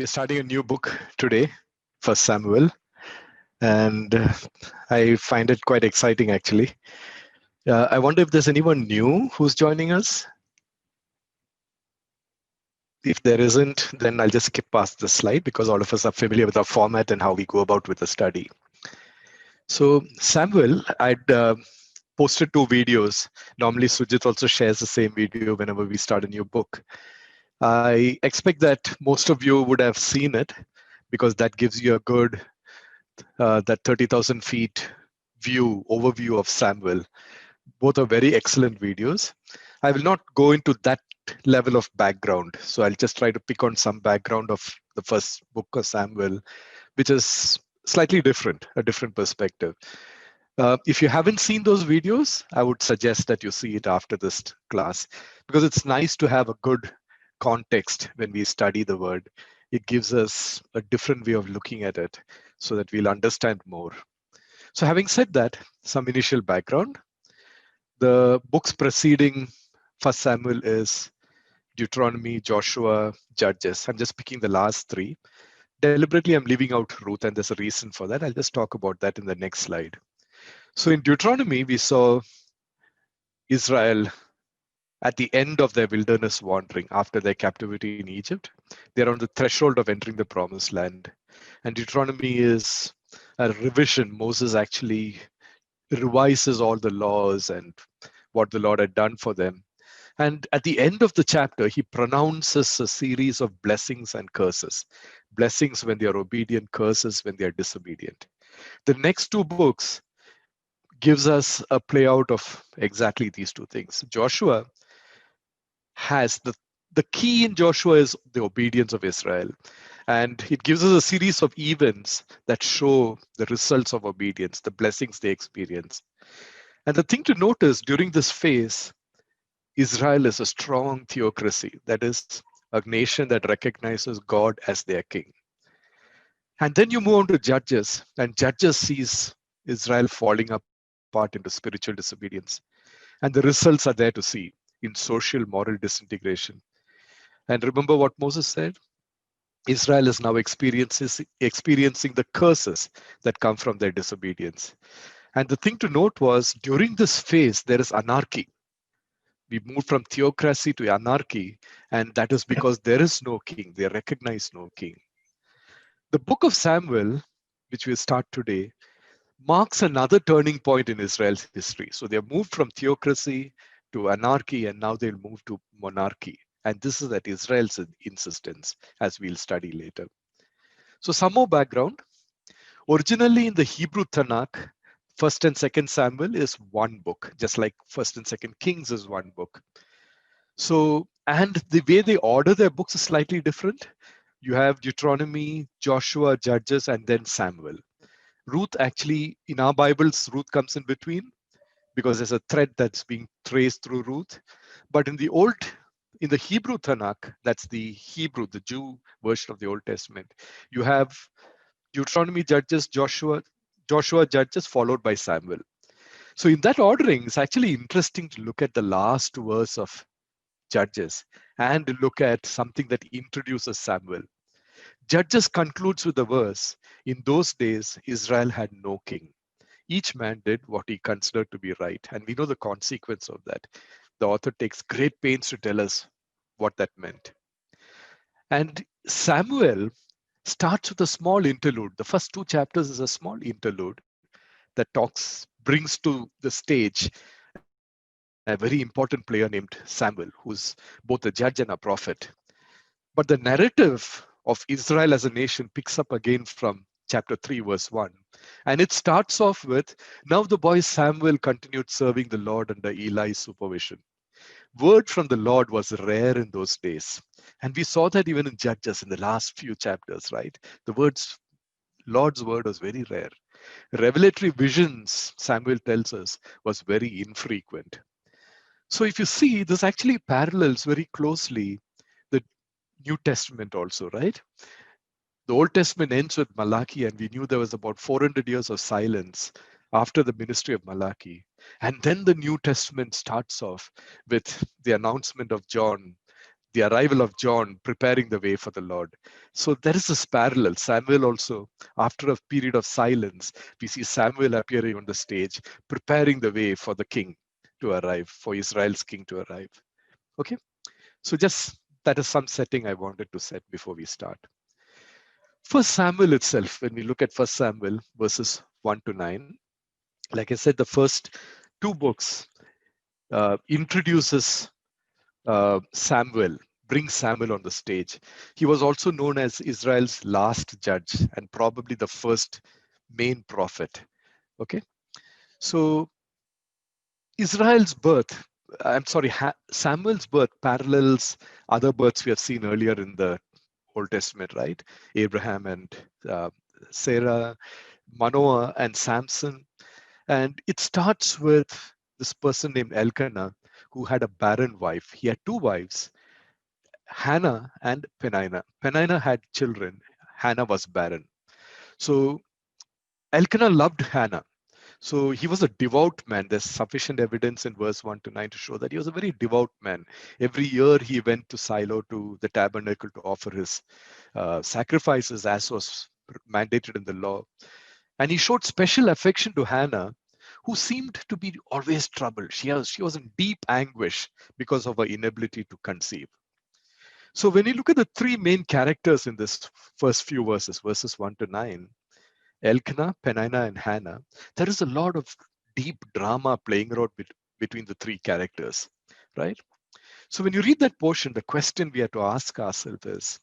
We're starting a new book today, First Samuel, and I find it quite exciting actually. I wonder if there's anyone new who's joining us. If there isn't, then I'll just skip past the slide because all of us are familiar with our format and how we go about with the study. So Samuel, I'd posted 2 videos. Normally Sujit also shares the same video whenever we start a new book. I expect that most of you would have seen it because that gives you a good that 30,000 feet overview of Samuel. Both are very excellent videos. I will not go into that level of background. So I'll just try to pick on some background of the first book of Samuel, which is slightly different, a different perspective. If you haven't seen those videos, I would suggest that you see it after this class, because it's nice to have a good context when we study the word. It gives us a different way of looking at it so that we'll understand more. So having said that, some initial background. The books preceding First Samuel is Deuteronomy, Joshua, Judges. I'm just picking the last 3. Deliberately, I'm leaving out Ruth, and there's a reason for that. I'll just talk about that in the next slide. So in Deuteronomy, we saw Israel at the end of their wilderness wandering after their captivity in Egypt. They're on the threshold of entering the promised land. And Deuteronomy is a revision. Moses actually revises all the laws and what the Lord had done for them. And at the end of the chapter, he pronounces a series of blessings and curses. Blessings when they are obedient, curses when they are disobedient. The next 2 books gives us a play out of exactly these 2 things. Joshua has the key in Joshua is the obedience of Israel. And it gives us a series of events that show the results of obedience, the blessings they experience. And the thing to notice during this phase, Israel is a strong theocracy. That is a nation that recognizes God as their king. And then you move on to Judges, and Judges sees Israel falling apart into spiritual disobedience. And the results are there to see in social, moral disintegration. And remember what Moses said? Israel is now experiencing the curses that come from their disobedience. And the thing to note was during this phase, there is anarchy. We moved from theocracy to anarchy, and that is because there is no king. They recognize no king. The book of Samuel, which we start today, marks another turning point in Israel's history. So they have moved from theocracy to anarchy, and now they'll move to monarchy. And this is at Israel's insistence, as we'll study later. So some more background. Originally in the Hebrew Tanakh, 1st and 2nd Samuel is one book, just like 1st and 2nd Kings is one book. So, and the way they order their books is slightly different. You have Deuteronomy, Joshua, Judges, and then Samuel. Ruth actually, in our Bibles, Ruth comes in between because there's a thread that's being traced through Ruth. But in the Hebrew Tanakh, that's the Hebrew, the Jew version of the Old Testament, you have Deuteronomy, Judges, Joshua, Judges, followed by Samuel. So in that ordering, it's actually interesting to look at the last verse of Judges and look at something that introduces Samuel. Judges concludes with the verse, in those days, Israel had no king. Each man did what he considered to be right. And we know the consequence of that. The author takes great pains to tell us what that meant. And Samuel starts with a small interlude. The first 2 chapters is a small interlude that brings to the stage a very important player named Samuel, who's both a judge and a prophet. But the narrative of Israel as a nation picks up again from chapter 3, verse 1. And it starts off with, now the boy Samuel continued serving the Lord under Eli's supervision. Word from the Lord was rare in those days. And we saw that even in Judges in the last few chapters, right? Lord's word was very rare. Revelatory visions, Samuel tells us, was very infrequent. So if you see, this actually parallels very closely the New Testament also, right? The Old Testament ends with Malachi, and we knew there was about 400 years of silence after the ministry of Malachi. And then the New Testament starts off with the announcement of John, the arrival of John preparing the way for the Lord. So there is this parallel. Samuel also, after a period of silence, we see Samuel appearing on the stage, preparing the way for the king to arrive, for Israel's king to arrive. Okay, so just that is some setting I wanted to set before we start. First Samuel itself, when we look at First Samuel verses 1 to 9, like I said, the first two books introduces Samuel, brings Samuel on the stage. He was also known as Israel's last judge and probably the first main prophet. Okay, so Israel's birth, Samuel's birth parallels other births we have seen earlier in the Old Testament, right? Abraham and uh, Sarah, Manoah and Samson. And it starts with this person named Elkanah who had a barren wife. He had two wives, Hannah and Peninnah. Peninnah had children. Hannah was barren. So Elkanah loved Hannah. So he was a devout man. There's sufficient evidence in verse 1 to 9 to show that he was a very devout man. Every year he went to Shiloh to the tabernacle to offer his sacrifices as was mandated in the law. And he showed special affection to Hannah, who seemed to be always troubled. She was in deep anguish because of her inability to conceive. So when you look at the three main characters in this first few verses, verses 1 to 9, Elkanah, Peninnah, and Hannah, there is a lot of deep drama playing out between the three characters, right? So when you read that portion, the question we have to ask ourselves is,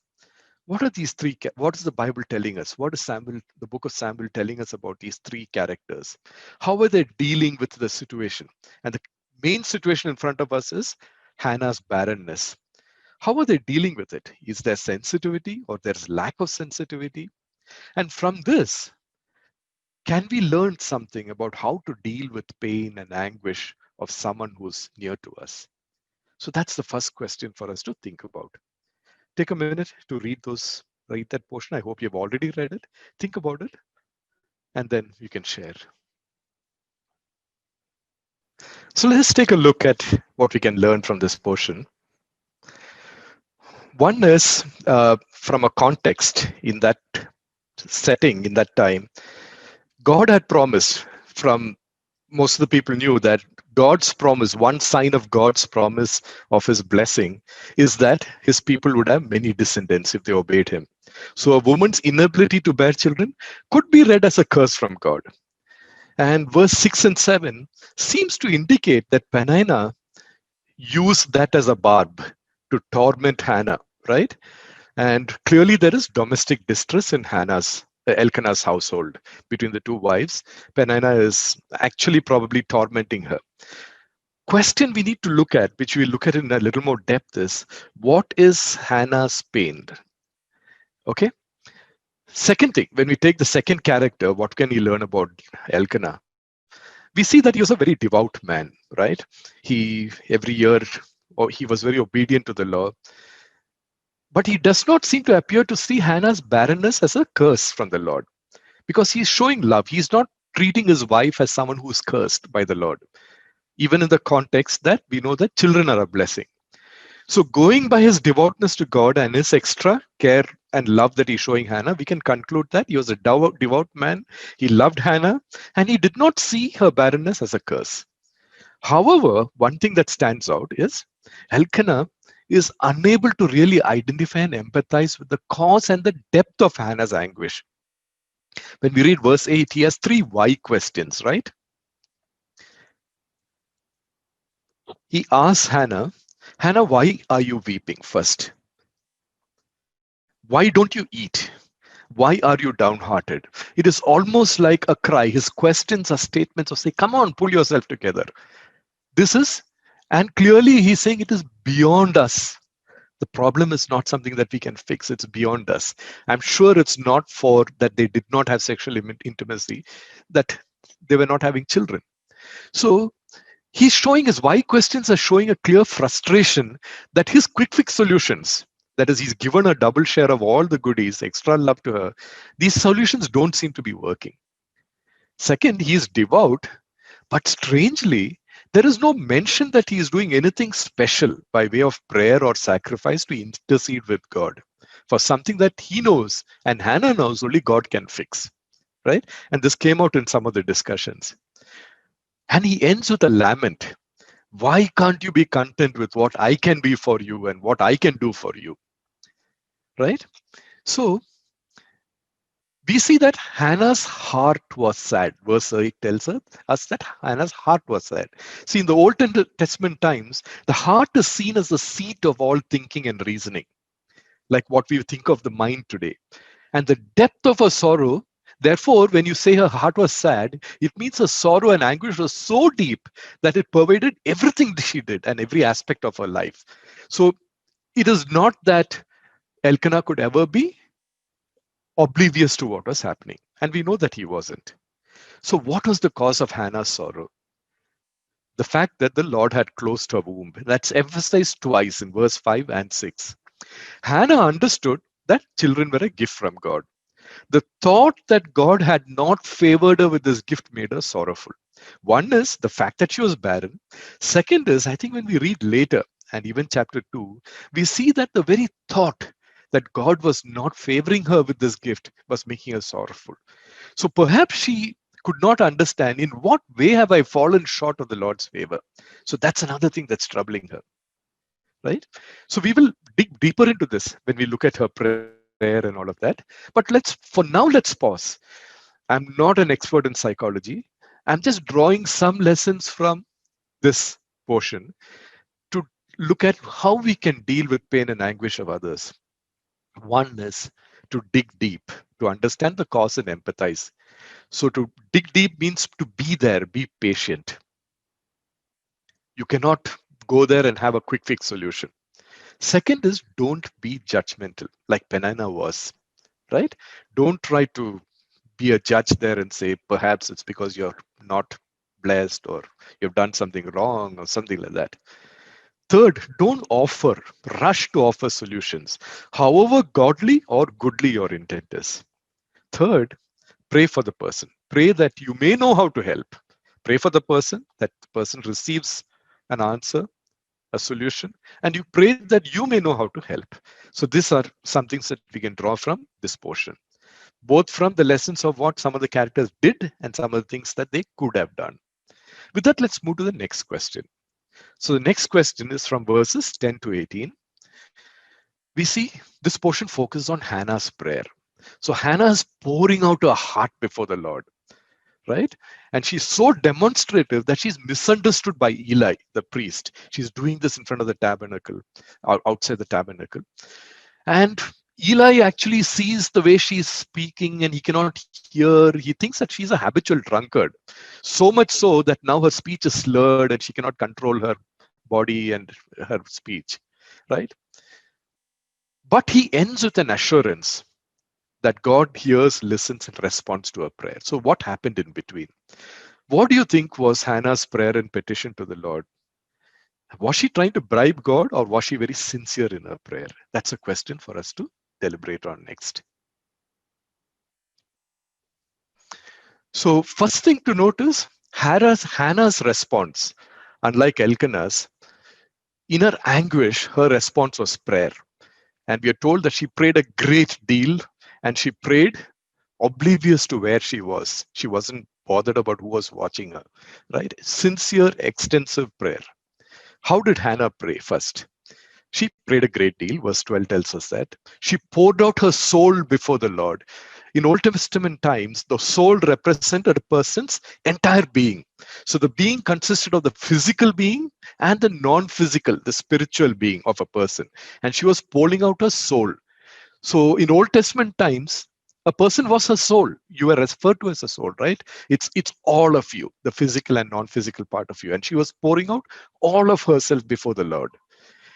what are these three? What is the Bible telling us? What is the book of Samuel telling us about these three characters? How are they dealing with the situation? And the main situation in front of us is Hannah's barrenness. How are they dealing with it? Is there sensitivity or there's lack of sensitivity? And from this, can we learn something about how to deal with pain and anguish of someone who's near to us? So that's the first question for us to think about. Take a minute to read that portion. I hope you've already read it. Think about it, and then you can share. So let's take a look at what we can learn from this portion. One is from a context in that setting, in that time, God had promised, from most of the people knew that God's promise, one sign of God's promise of his blessing is that his people would have many descendants if they obeyed him. So a woman's inability to bear children could be read as a curse from God. And verse 6 and 7 seems to indicate that Peninnah used that as a barb to torment Hannah, right? And clearly there is domestic distress in Elkanah's household between the two wives. Peninnah is actually probably tormenting her. Question we need to look at, which we'll look at in a little more depth, is what is Hannah's pain? Okay. Second thing, when we take the second character, what can we learn about Elkanah? We see that he was a very devout man, right? He every year, or he was very obedient to the law. But he does not seem to appear to see Hannah's barrenness as a curse from the Lord, because he's showing love. He's not treating his wife as someone who's cursed by the Lord, even in the context that we know that children are a blessing. So going by his devoutness to God and his extra care and love that he's showing Hannah, we can conclude that he was a devout man. He loved Hannah and he did not see her barrenness as a curse. However, one thing that stands out is Elkanah is unable to really identify and empathize with the cause and the depth of Hannah's anguish. When we read verse 8, he has three why questions, right? He asks Hannah, why are you weeping first? Why don't you eat? Why are you downhearted? It is almost like a cry. His questions are statements of say, come on, pull yourself together. And clearly he's saying it is beyond us. The problem is not something that we can fix. It's beyond us. I'm sure it's not for that they did not have sexual intimacy, that they were not having children. So he's showing his why questions are showing a clear frustration that his quick fix solutions, that is, he's given a double share of all the goodies, extra love to her, these solutions don't seem to be working. Second, he is devout, but strangely, There is no mention that he is doing anything special by way of prayer or sacrifice to intercede with God for something that he knows and Hannah knows only God can fix, right? And this came out in some of the discussions. And he ends with a lament. Why can't you be content with what I can be for you and what I can do for you, right? So we see that Hannah's heart was sad. Verse 8 tells us that Hannah's heart was sad. See, in the Old Testament times, the heart is seen as the seat of all thinking and reasoning, like what we think of the mind today. And the depth of her sorrow, therefore, when you say her heart was sad, it means her sorrow and anguish was so deep that it pervaded everything she did and every aspect of her life. So it is not that Elkanah could ever be oblivious to what was happening. And we know that he wasn't. So, what was the cause of Hannah's sorrow? The fact that the Lord had closed her womb. That's emphasized twice in verse 5 and 6. Hannah understood that children were a gift from God. The thought that God had not favored her with this gift made her sorrowful. One is the fact that she was barren. Second is, I think when we read later, and even chapter 2, we see that the very thought that God was not favoring her with this gift was making her sorrowful. So perhaps she could not understand in what way have I fallen short of the Lord's favor. So that's another thing that's troubling her, right? So we will dig deeper into this when we look at her prayer and all of that. But let's pause. I'm not an expert in psychology. I'm just drawing some lessons from this portion to look at how we can deal with pain and anguish of others. One is to dig deep, to understand the cause and empathize. So to dig deep means to be there, be patient. You cannot go there and have a quick fix solution. Second is don't be judgmental, like Penina was, right? Don't try to be a judge there and say, perhaps it's because you're not blessed or you've done something wrong or something like that. Third, don't rush to offer solutions, however godly or goodly your intent is. Third, pray for the person. Pray that you may know how to help. Pray for the person, that the person receives an answer, a solution, and you pray that you may know how to help. So these are some things that we can draw from this portion, both from the lessons of what some of the characters did and some of the things that they could have done. With that, let's move to the next question. So the next question is from verses 10 to 18. We see this portion focuses on Hannah's prayer. So Hannah is pouring out her heart before the Lord, right? And she's so demonstrative that she's misunderstood by Eli, the priest. She's doing this in front of the tabernacle, or outside the tabernacle. And Eli actually sees the way she's speaking and he cannot hear. He thinks that she's a habitual drunkard. So much so that now her speech is slurred and she cannot control her body and her speech, right? But he ends with an assurance that God hears, listens, and responds to her prayer. So what happened in between? What do you think was Hannah's prayer and petition to the Lord? Was she trying to bribe God or was she very sincere in her prayer? That's a question for us to deliberate on next. So first thing to notice, Hannah's response, unlike Elkanah's, in her anguish, her response was prayer. And we are told that she prayed a great deal and she prayed oblivious to where she was. She wasn't bothered about who was watching her, right? Sincere, extensive prayer. How did Hannah pray first? She prayed a great deal. Verse 12 tells us that. She poured out her soul before the Lord. In Old Testament times, the soul represented a person's entire being. So the being consisted of the physical being and the non-physical, the spiritual being of a person. And she was pouring out her soul. So in Old Testament times, a person was her soul. You were referred to as a soul, right? It's all of you, the physical and non-physical part of you. And she was pouring out all of herself before the Lord.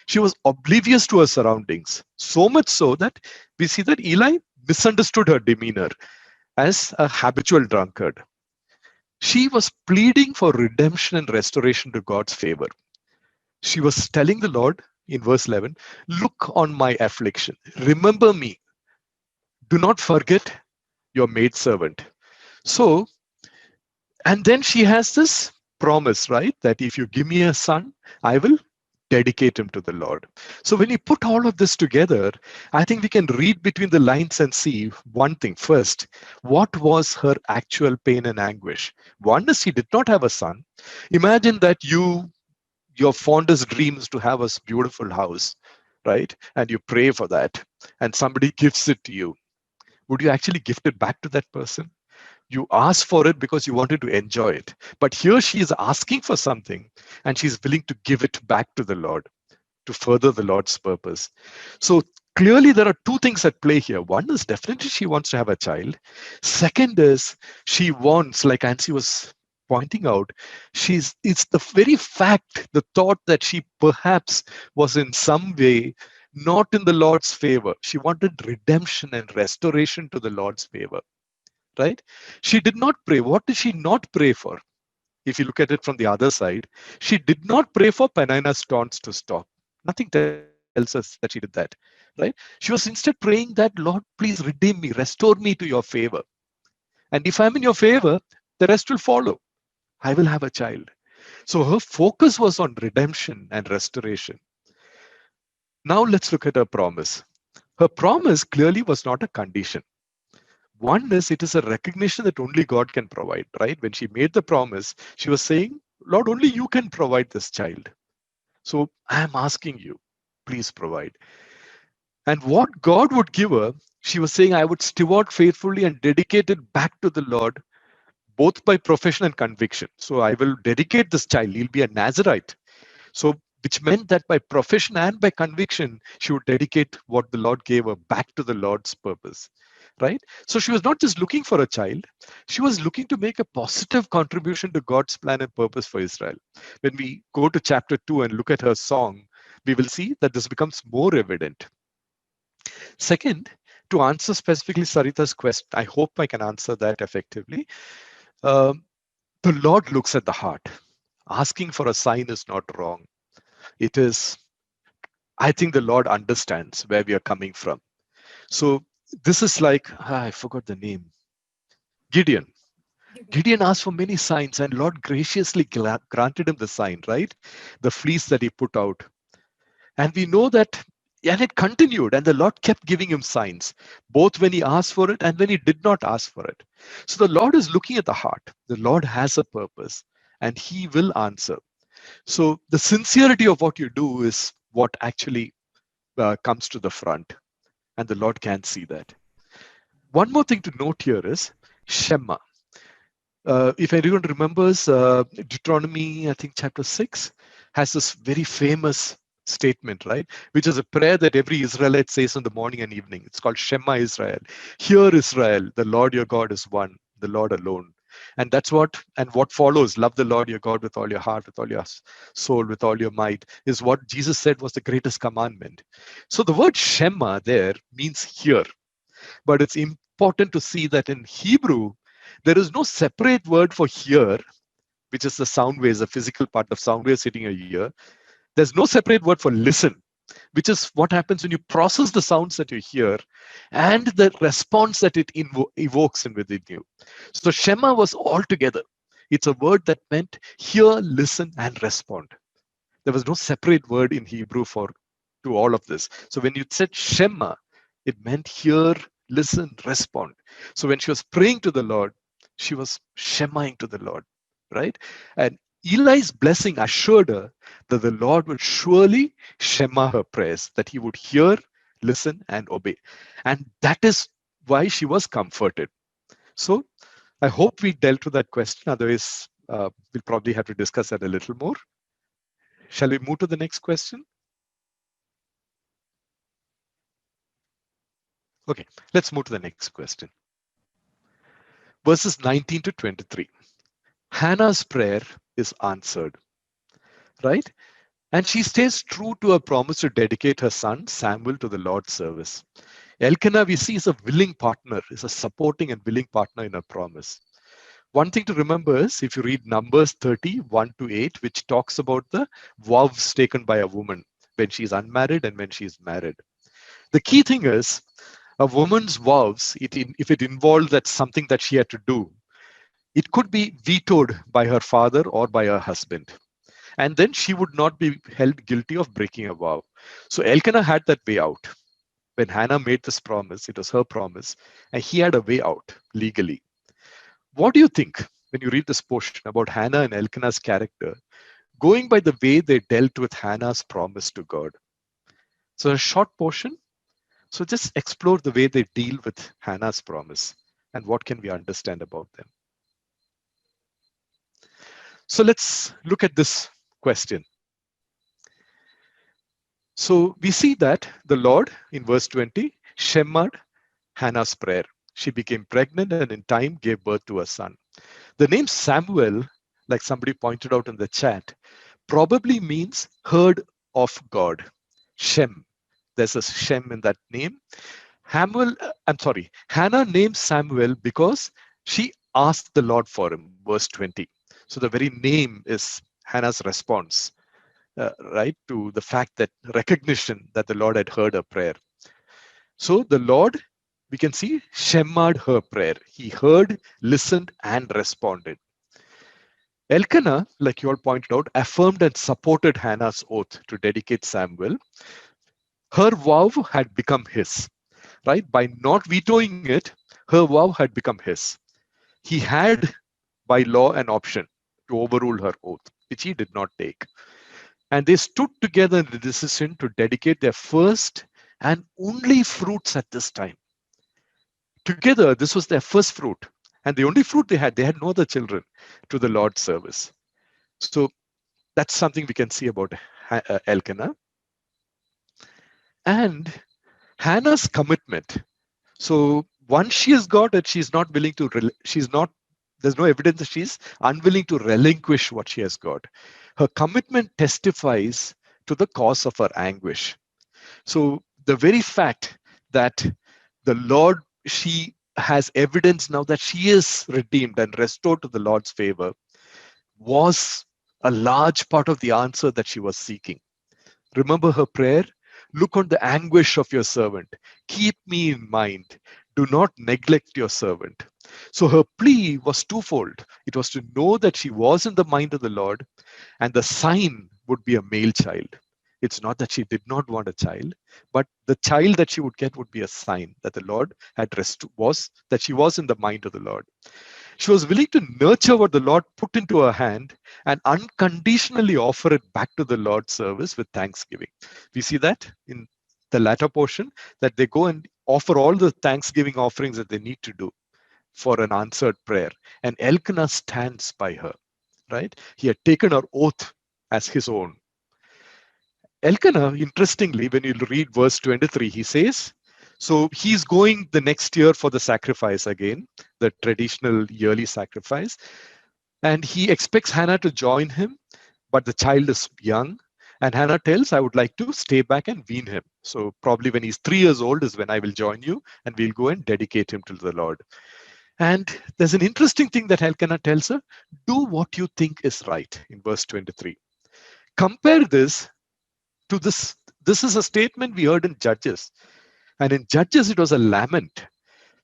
She was oblivious to her surroundings, so much so that we see that Eli misunderstood her demeanor as a habitual drunkard. She was pleading for redemption and restoration to God's favor. She was telling the Lord in verse 11, look on my affliction. Remember me. Do not forget your maidservant. So, and then she has this promise, right? That if you give me a son, I will dedicate him to the Lord. So when you put all of this together, I think we can read between the lines and see one thing. First, what was her actual pain and anguish? One is she did not have a son. Imagine that your fondest dream is to have a beautiful house, right? And you pray for that, and somebody gives it to you. Would you actually gift it back to that person? You ask for it because you wanted to enjoy it. But here she is asking for something, and she's willing to give it back to the Lord to further the Lord's purpose. So clearly, there are two things at play here. One is definitely she wants to have a child. Second is she wants, like Nancy was pointing out, it's the very fact, the thought that she perhaps was in some way not in the Lord's favor. She wanted redemption and restoration to the Lord's favor, right? She did not pray. What did she not pray for? If you look at it from the other side, she did not pray for Penina's taunts to stop. Nothing tells us that she did that, right? She was instead praying that, Lord, please redeem me, restore me to your favor. And if I'm in your favor, the rest will follow. I will have a child. So her focus was on redemption and restoration. Now let's look at her promise. Her promise clearly was not a condition. One is it is a recognition that only God can provide, right? When she made the promise, she was saying, Lord, only you can provide this child. So I am asking you, please provide. And what God would give her, she was saying, I would steward faithfully and dedicate it back to the Lord, both by profession and conviction. So I will dedicate this child. He'll be a Nazarite. So, which meant that by profession and by conviction, she would dedicate what the Lord gave her back to the Lord's purpose, right? So she was not just looking for a child, she was looking to make a positive contribution to God's plan and purpose for Israel. When we go to chapter 2 and look at her song, we will see that this becomes more evident. Second, to answer specifically Sarita's question, I hope I can answer that effectively. The Lord looks at the heart. Asking for a sign is not wrong. It is, I think the Lord understands where we are coming from. So this is like, I forgot the name, Gideon. Gideon asked for many signs, and Lord graciously granted him the sign, right? The fleece that he put out. And we know that, and it continued, and the Lord kept giving him signs, both when he asked for it and when he did not ask for it. So the Lord is looking at the heart. The Lord has a purpose, and he will answer. So the sincerity of what you do is what actually comes to the front, and the Lord can see that. One more thing to note here is Shema. If anyone remembers, Deuteronomy, I think chapter 6 has this very famous statement, right? Which is a prayer that every Israelite says in the morning and evening. It's called Shema Israel. Hear Israel, the Lord your God is one, the Lord alone. And that's what follows, love the Lord your God with all your heart, with all your soul, with all your might, is what Jesus said was the greatest commandment. So the word Shema there means hear. But it's important to see that in Hebrew, there is no separate word for hear, which is the sound waves, the physical part of sound waves hitting your ear. There's no separate word for listen, which is what happens when you process the sounds that you hear and the response that it evokes in within you. So Shema was all together. It's a word that meant hear, listen, and respond. There was no separate word in Hebrew to all of this. So when you said Shema, it meant hear, listen, respond. So when she was praying to the Lord, she was Shemaing to the Lord, right? And Eli's blessing assured her that the Lord would surely Shema her prayers, that he would hear, listen, and obey. And that is why she was comforted. So I hope we dealt with that question. Otherwise, we'll probably have to discuss that a little more. Shall we move to the next question? Okay, let's move to the next question. Verses 19 to 23. Hannah's prayer is answered, right? And she stays true to her promise to dedicate her son Samuel to the Lord's service. Elkanah, we see, is a willing partner, is a supporting and willing partner in her promise. One thing to remember is if you read Numbers 30, 1 to 8, which talks about the vows taken by a woman when she's unmarried and when she's married. The key thing is a woman's vows, if it involved that something that she had to do, It could be vetoed by her father or by her husband. And then she would not be held guilty of breaking a vow. So Elkanah had that way out. When Hannah made this promise, it was her promise, and he had a way out legally. What do you think when you read this portion about Hannah and Elkanah's character, going by the way they dealt with Hannah's promise to God? So, a short portion. So, just explore the way they deal with Hannah's promise and what can we understand about them. So, let's look at this question. So, we see that the Lord in verse 20 shemad Hannah's prayer. She became pregnant and in time gave birth to a son. The name Samuel, like somebody pointed out in the chat, probably means heard of God. Shem. There's a Shem in that name. Hannah named Samuel because she asked the Lord for him, verse 20. So the very name is Hannah's response, right, to the fact that recognition that the Lord had heard her prayer. So the Lord, we can see, shemad her prayer. He heard, listened, and responded. Elkanah, like you all pointed out, affirmed and supported Hannah's oath to dedicate Samuel. Her vow had become his, right? By not vetoing it, her vow had become his. He had, by law, an option to overrule her oath, which he did not take. And they stood together in the decision to dedicate their first and only fruits at this time. Together, this was their first fruit. And the only fruit they had no other children, to the Lord's service. So that's something we can see about Elkanah. And Hannah's commitment. So once she has got it, she's not willing to, there's no evidence that she's unwilling to relinquish what she has got. Her commitment testifies to the cause of her anguish. So the very fact that the Lord, she has evidence now that she is redeemed and restored to the Lord's favor, was a large part of the answer that she was seeking. Remember her prayer? Look on the anguish of your servant. Keep me in mind. Do not neglect your servant. So her plea was twofold. It was to know that she was in the mind of the Lord, and the sign would be a male child. It's not that she did not want a child, but the child that she would get would be a sign that the Lord had that she was in the mind of the Lord. She was willing to nurture what the Lord put into her hand and unconditionally offer it back to the Lord's service with thanksgiving. We see that in the latter portion, that they go and offer all the thanksgiving offerings that they need to do for an answered prayer. And Elkanah stands by her, right? He had taken her oath as his own. Elkanah, interestingly, when you read verse 23, he says, so he's going the next year for the sacrifice again, the traditional yearly sacrifice. And he expects Hannah to join him, but the child is young. And Hannah tells, I would like to stay back and wean him. So probably when he's 3 years old is when I will join you and we'll go and dedicate him to the Lord. And there's an interesting thing that Elkanah tells her, do what you think is right in verse 23. Compare this to this. This is a statement we heard in Judges. And in Judges, it was a lament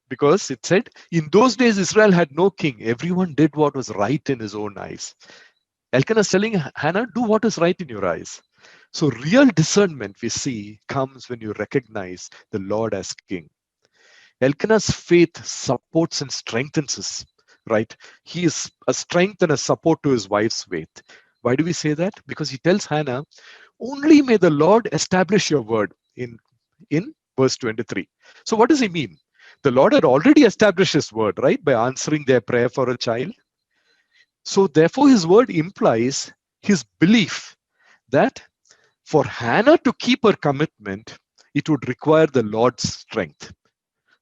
because it said, in those days, Israel had no king. Everyone did what was right in his own eyes. Elkanah is telling Hannah, do what is right in your eyes. So real discernment we see comes when you recognize the Lord as king. Elkanah's faith supports and strengthens us, right? He is a strength and a support to his wife's faith. Why do we say that? Because he tells Hannah, only may the Lord establish your word in verse 23. So what does he mean? The Lord had already established his word, right? By answering their prayer for a child. So therefore his word implies his belief that for Hannah to keep her commitment, it would require the Lord's strength.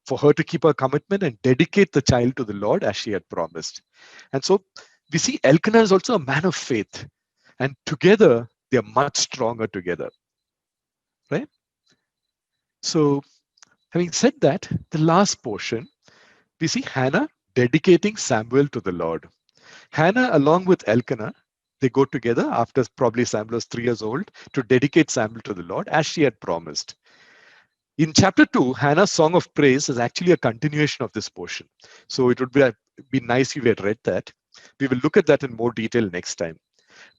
For her to keep her commitment and dedicate the child to the Lord as she had promised. And so we see Elkanah is also a man of faith. And together, they are much stronger together. Right? So having said that, the last portion, we see Hannah dedicating Samuel to the Lord. Hannah, along with Elkanah, they go together after probably Samuel was 3 years old to dedicate Samuel to the Lord as she had promised. In chapter 2, Hannah's song of praise is actually a continuation of this portion. So it would be be nice if we had read that. We will look at that in more detail next time.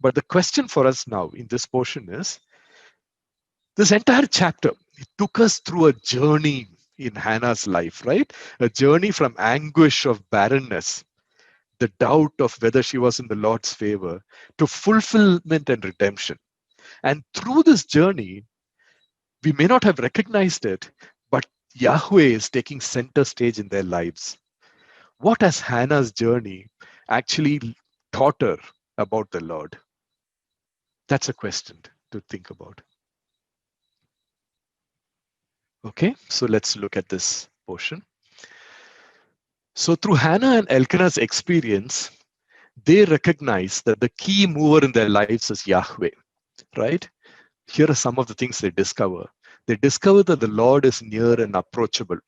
But the question for us now in this portion is, this entire chapter, it took us through a journey in Hannah's life, right? A journey from anguish of barrenness, the doubt of whether she was in the Lord's favor, to fulfillment and redemption. And through this journey, we may not have recognized it, but Yahweh is taking center stage in their lives. What has Hannah's journey actually taught her about the Lord? That's a question to think about. Okay, so let's look at this portion. So through Hannah and Elkanah's experience, they recognize that the key mover in their lives is Yahweh, right? Here are some of the things they discover. They discover that the Lord is near and approachable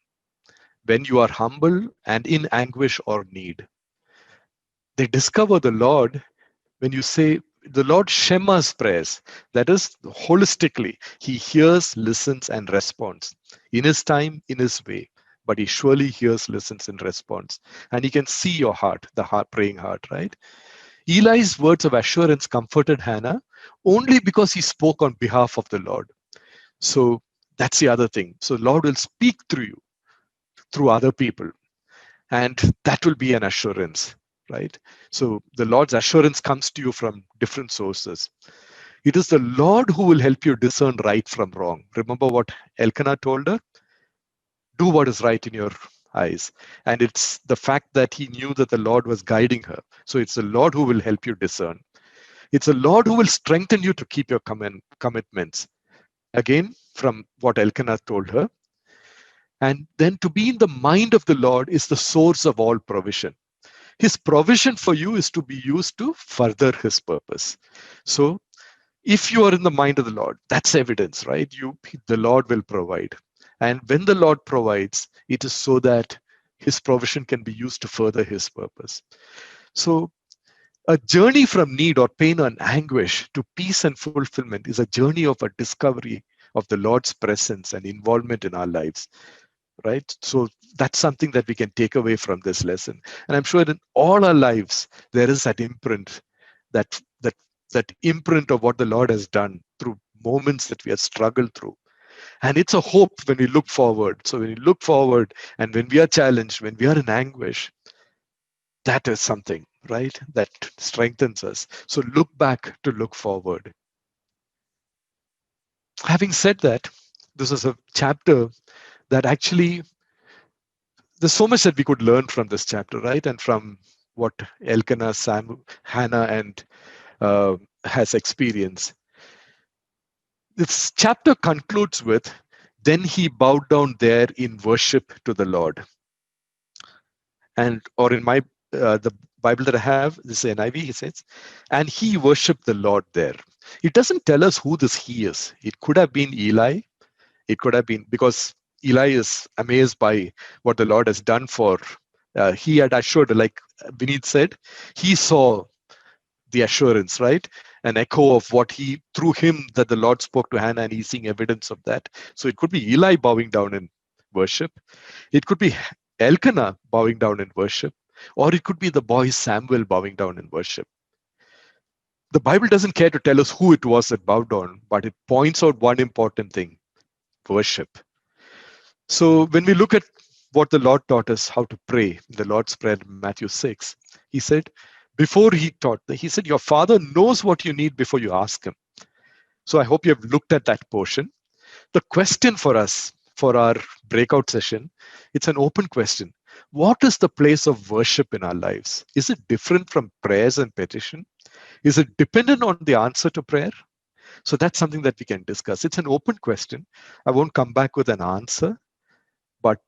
when you are humble and in anguish or need. They discover the Lord when you say, the Lord Shema's prayers, that is, holistically, he hears, listens, and responds in his time, in his way. But he surely hears, listens, and responds. And he can see your heart, the heart, praying heart, right? Eli's words of assurance comforted Hannah only because he spoke on behalf of the Lord. So that's the other thing. So Lord will speak through you, through other people. And that will be an assurance, right? So the Lord's assurance comes to you from different sources. It is the Lord who will help you discern right from wrong. Remember what Elkanah told her? Do what is right in your eyes. And it's the fact that he knew that the Lord was guiding her. So it's the Lord who will help you discern. It's the Lord who will strengthen you to keep your commitments. Again, from what Elkanah told her. And then to be in the mind of the Lord is the source of all provision. His provision for you is to be used to further his purpose. So if you are in the mind of the Lord, that's evidence, right? The Lord will provide. And when the Lord provides, it is so that his provision can be used to further his purpose. So a journey from need or pain and anguish to peace and fulfillment is a journey of a discovery of the Lord's presence and involvement in our lives. Right? So that's something that we can take away from this lesson. And I'm sure in all our lives, there is that imprint, that imprint of what the Lord has done through moments that we have struggled through. And it's a hope when we look forward. So when we look forward and when we are challenged, when we are in anguish, that is something, right? That strengthens us. So look back to look forward. Having said that, this is a chapter that actually, there's so much that we could learn from this chapter, right? And from what Elkanah, Hannah, and has experienced. This chapter concludes with, then he bowed down there in worship to the Lord. And, or in my, the Bible that I have, this is NIV, he says, and he worshiped the Lord there. It doesn't tell us who this he is. It could have been Eli. It could have been, because Eli is amazed by what the Lord has done for. He had assured, like Vineet said, he saw the assurance, right? An echo of what through him, that the Lord spoke to Hannah, and he's seeing evidence of that. So it could be Eli bowing down in worship. It could be Elkanah bowing down in worship. Or it could be the boy Samuel bowing down in worship. The Bible doesn't care to tell us who it was that bowed down, but it points out one important thing: worship. So when we look at what the Lord taught us how to pray, the Lord's Prayer, Matthew 6, he said, before he taught, he said, your Father knows what you need before you ask him. So I hope you have looked at that portion. The question for us, for our breakout session, it's an open question. What is the place of worship in our lives? Is it different from prayers and petition? Is it dependent on the answer to prayer? So that's something that we can discuss. It's an open question. I won't come back with an answer, but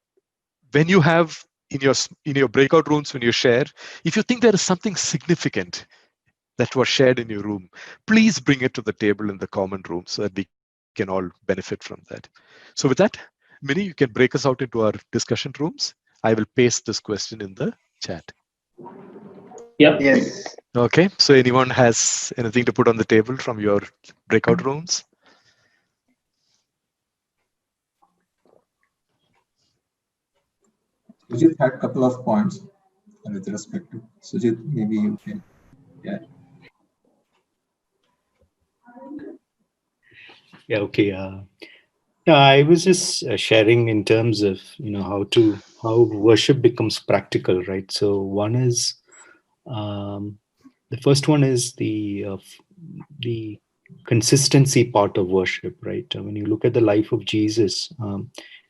when you have in your breakout rooms, when you share, if you think there is something significant that was shared in your room, please bring it to the table in the common room so that we can all benefit from that. So with that, Minnie, you can break us out into our discussion rooms. I will paste this question in the chat. Yep. Yes. Okay, so anyone has anything to put on the table from your breakout rooms? We just had a couple of points. with respect to Sujit, maybe you can. Yeah. Yeah, okay. Yeah, I was just sharing in terms of how worship becomes practical, right? So one is the first one is the consistency part of worship, right? When you look at the life of Jesus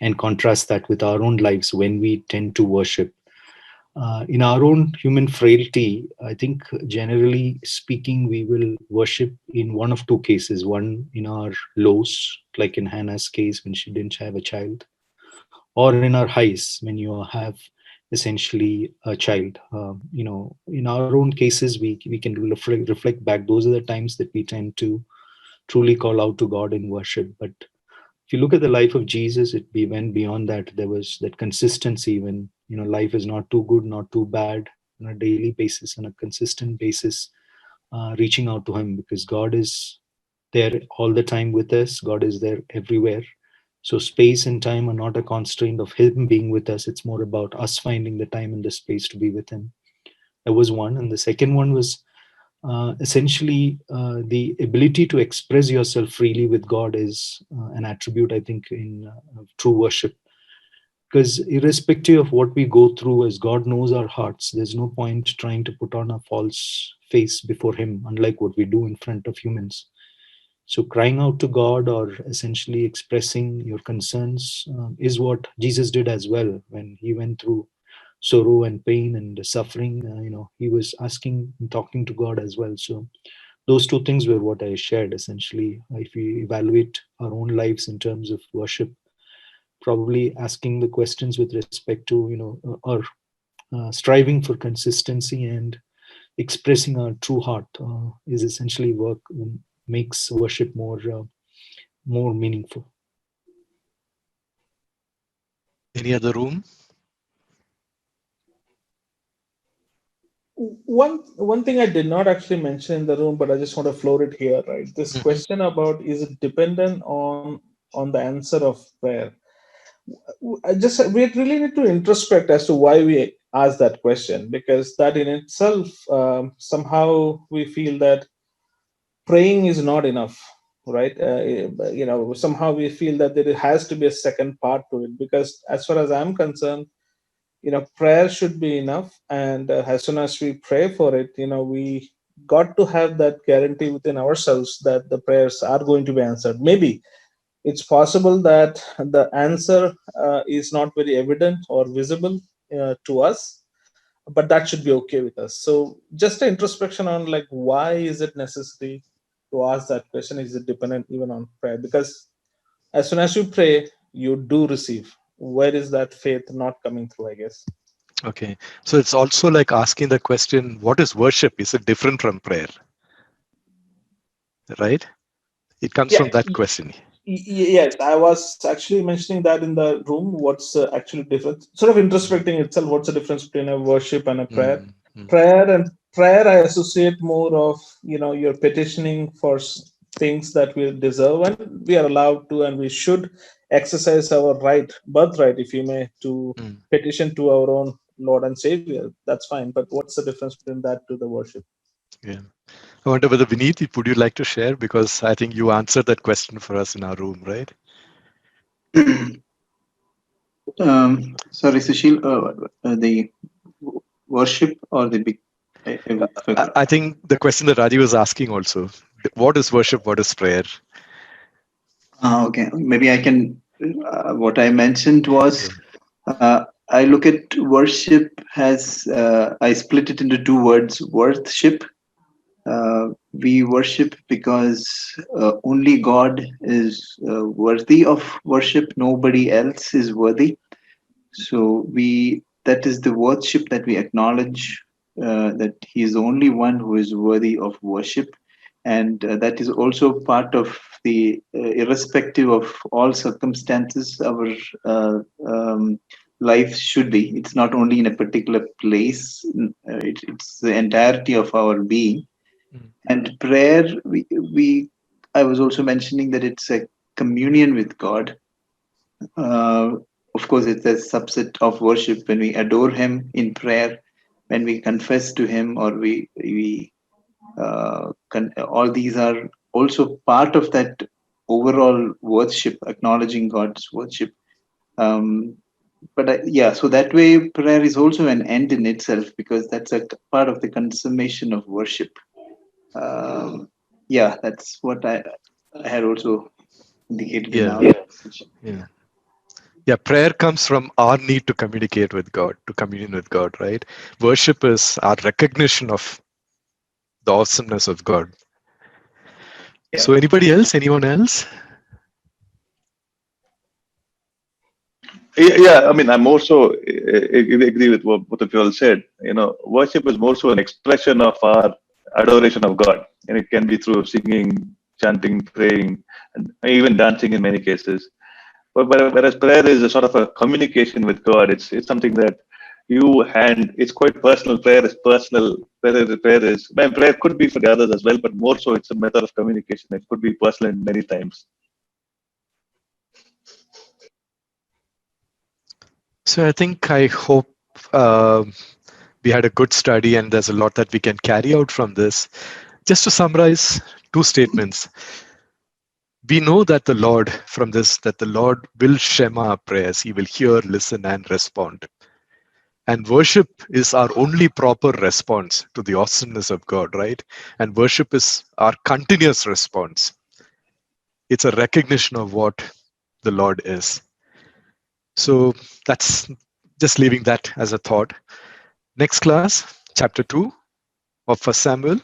and contrast that with our own lives when we tend to worship. In our own human frailty, I think generally speaking, we will worship in one of two cases. One in our lows, like in Hannah's case when she didn't have a child, or in our highs when you have essentially a child. In our own cases, we can reflect back. Those are the times that we tend to truly call out to God in worship. But if you look at the life of Jesus, we went beyond that. There was that consistency when life is not too good, not too bad, on a daily basis, on a consistent basis, reaching out to Him, because God is there all the time with us. God is there everywhere. So space and time are not a constraint of Him being with us. It's more about us finding the time and the space to be with Him. That was one, and the second one was essentially the ability to express yourself freely with God is an attribute, I think, in true worship. Because irrespective of what we go through, as God knows our hearts, there's no point trying to put on a false face before Him, unlike what we do in front of humans. So crying out to God or essentially expressing your concerns is what Jesus did as well when He went through sorrow and pain and suffering. He was asking and talking to God as well. So those two things were what I shared essentially. If we evaluate our own lives in terms of worship, probably asking the questions with respect to or striving for consistency and expressing our true heart is essentially makes worship more meaningful. Any other room? One thing I did not actually mention in the room, but I just want to float it here, right? This question about, is it dependent on the answer of prayer? We really need to introspect as to why we ask that question, because that in itself, somehow we feel that praying is not enough, right? Somehow we feel that there has to be a second part to it, because as far as I'm concerned, prayer should be enough. And as soon as we pray for it, we got to have that guarantee within ourselves that the prayers are going to be answered. Maybe it's possible that the answer is not very evident or visible to us, but that should be okay with us. So just an introspection on, like, why is it necessary to ask that question? Is it dependent even on prayer? Because as soon as you pray, you do receive. Where is that faith not coming through, I guess? Okay. So it's also like asking the question, what is worship? Is it different from prayer? Right? It comes from that question. Yes, I was actually mentioning that in the room. What's actually different? Sort of introspecting itself. What's the difference between a worship and a prayer? Prayer, I associate more of you're petitioning for things that we deserve, and we are allowed to, and we should exercise our birthright, if you may, to petition to our own Lord and Savior. That's fine. But what's the difference between that to the worship? Yeah. I wonder whether Vineet, would you like to share? Because I think you answered that question for us in our room, right? Sorry, Sushil, the worship or the big... I think the question that Rajiv was asking also, what is worship? What is prayer? Okay, maybe I can... what I mentioned was, I look at worship as... I split it into two words, worthship. We worship because only God is worthy of worship. Nobody else is worthy. So that is the worship that we acknowledge, that He is the only one who is worthy of worship. And that is also part of the, irrespective of all circumstances, our life should be. It's not only in a particular place, it's the entirety of our being. And prayer, I was also mentioning that it's a communion with God. Of course, it's a subset of worship when we adore Him in prayer. when we confess to Him, or all these are also part of that overall worship, acknowledging God's worship. Yeah, so that way prayer is also an end in itself, because that's a part of the consummation of worship. Yeah, that's what I had also indicated in our message. Yeah, prayer comes from our need to communicate with God, to commune with God, right? Worship is our recognition of the awesomeness of God. Yeah. So anybody else? Anyone else? Yeah, I mean, I'm also agree with what both of you all said. Worship is more so an expression of our adoration of God, and it can be through singing, chanting, praying, and even dancing in many cases. But whereas prayer is a sort of a communication with God, it's something that it's quite personal. Prayer is personal. Prayer could be for the others as well, but more so it's a method of communication. It could be personal in many times. So I hope we had a good study, and there's a lot that we can carry out from this. Just to summarize, 2 statements. We know that the Lord will shema our prayers. He will hear, listen, and respond. And worship is our only proper response to the awesomeness of God, right? And worship is our continuous response. It's a recognition of what the Lord is. So that's just leaving that as a thought. Next class, chapter 2 of 1 Samuel.